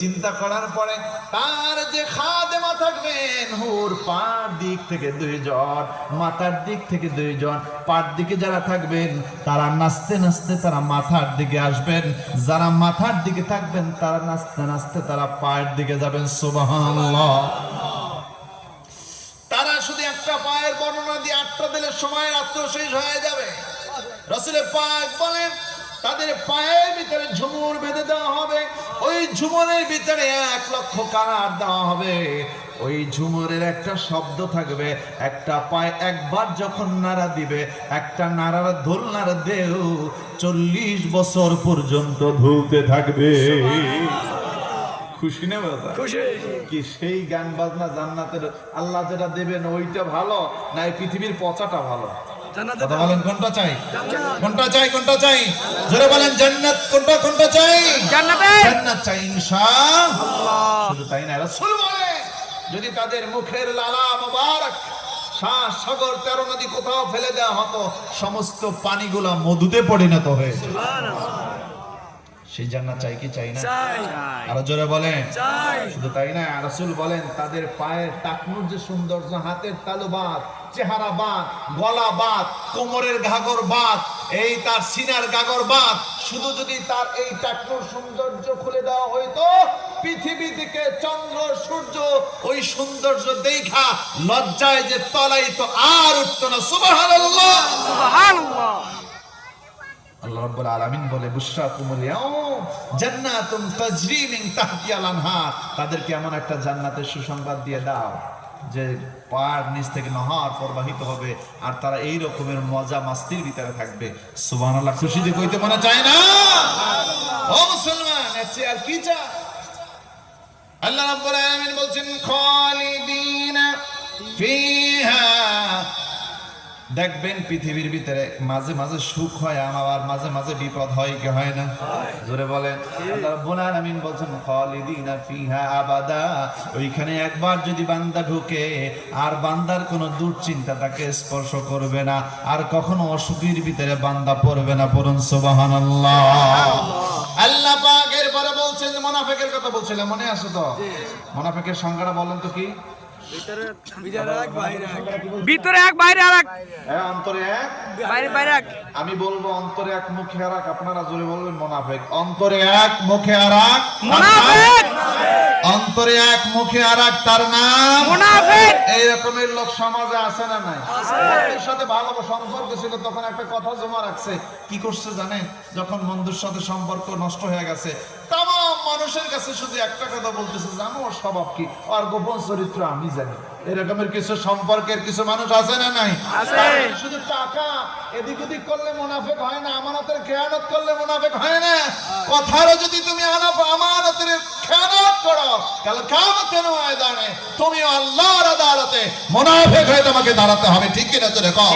চিন্তা করার পরে তার যে খাদেমা থাকবেন, হুর পার দিক থেকে দুইজন, মাথার দিক থেকে দুইজন, পার দিকে যারা থাকবেন তারা নাচতে নাচতে তারা মাথার দিকে আসবেন, যারা মাথার দিকে থাকবেন তারা নাচতে নাচতে তারা পায়ের দিকে যাবেন। সুবহানাল্লাহ। তারা শুধু একটা পায়ের বর্ণনা দিয়ে 8টা দিনের সময় রাত্র শেষ হয়ে যাবে। রাসূল পাক বলেন তাদের পায়ের ভিতরে ঝুমুর বেঁধে দেওয়া হবে, ওই ঝুমুরের ভিতরে 1 লক্ষ কানার দেওয়া হবে। ওই ঝুমুরের একটা শব্দ থাকবে, একটা পায়ে একবার যখন নাড়া দিবে, একটা নাড়ার দোলনার দেও 40 বছর পর্যন্ত ধুলতে থাকবে। খুশি না বাবা? খুশি। কি সেই গান বাজনা জান্নাতের আল্লাহ যেটা দেবেন ওইটা ভালো না এই পৃথিবীর পচাটা ভালো? কথা বলেন কোনটা চাই? কোনটা চাই? কোনটা চাই? জোরে বলেন জান্নাত কোনটা? কোনটা চাই? জান্নাত চাই ইনশাআল্লাহ। শুধু তাই না, রাসূল বলেন যদি তাদের মুখের লালা মোবারক সাগর 13 নদী কোথাও ফেলে দেওয়া হতো, সমস্ত পানিগুলো মধুতে পরিণত হয়ে যেত। সেই জান্নাত চাই কি চাই না? আরো জোরে বলেন চাই। শুধু তাই না, রাসূল বলেন তাদের পায়ের টাকনুর যে সৌন্দর্য, হাতের তালু বাদ, চেহারা বাদ, গলা বাদ, কোমরের ঘাগর বাদ, এই তার সিনার গাগর বাদ, শুধু যদি তার এই টাকনুর সৌন্দর্য খুলে দেওয়া হইতো, পৃথিবী থেকে চন্দ্র সূর্য ওই সৌন্দর্য দেখা লজ্জায় যে তলাইতো আর উঠতো না। সুবহানাল্লাহ, সুবহানাল্লাহ। আল্লাহ রাব্বুল আলামিন বলে বুশরাকুমুল ইয়াউম জান্নাতুন তাজরি মিন তাহতিহাল আনহার, তাদেরকে এমন একটা জান্নাতের সুসংবাদ দিয়ে দাও যে পার নিচ থেকে নহর প্রবাহিত হবে, আর তারা এই রকমের মজা মাস্তির ভিতরে থাকবে। সুবহানাল্লাহ। খুশিতে কইতে মনে চায় না? ও মুসলমান, এসে আর কি চায়? আল্লাহ রাব্বুল আলামিন বলছেন খালিদিনা ফিহা। দেখবেন পৃথিবীর ভিতরে মাঝে মাঝে সুখ হয়, আবার মাঝে মাঝে বিপদ হয় কি হয় না? জোরে বলেন। আল্লাহ রাব্বুল আলামিন বলেন খালিদিনা ফিহা আবাদা। ওইখানে একবার যদি বান্দা ঢুকে আর বান্দার কোনো দুশ্চিন্তা তাকে স্পর্শ করবে না, আর কখনো অসুখের ভিতরে বান্দা পড়বে না। পড়ুন সুবহানাল্লাহ। আল্লাহ পাক এরপরে বলছেন মুনাফিকের কথা বলছিলেন, মনে আছে তো? মুনাফিকের সংজ্ঞাটা বলেন তো কি? ভিতরে এক বাইরে আরেক, অন্তরে এক বাইরে বাইরে এক। আমি বলবো অন্তরে এক মুখে আরেক, আপনারা জোরে বলবেন মুনাফিক। অন্তরে এক মুখে আরেক মুনাফিক, অন্তরে এক মুখে আরেক, তার নাম মুনাফিক। এই রকমের লোক সমাজে আছে না নাই? এর সাথে ভালো সম্পর্ক ছিল তখন একটা কথা জমা রাখছে, কি করছে জানেন? যখন বন্ধুর সাথে সম্পর্ক নষ্ট হয়ে গেছে, তামাম মানুষের কাছে শুধু একটা কথা বলতেছে, জানো ওর স্বভাব কি, আর গোপন চরিত্র আমি জানি। এরকমের কিছু সম্পর্কের কিছু মানুষ আছে না নাই? শুধু টাকা এদিক ওদিক করলে মুনাফিক হয় না, আমানতের খেয়ানত করলে মুনাফিক হয় না। কথারও যদি তুমি আমানতের খেয়ানত করো, কাল কিয়ামতের ময়দানে তুমি আল্লাহর আদালতে মুনাফিক হয়ে তোমাকে দাঁড়াতে হবে। ঠিক কিনা? তো দেখো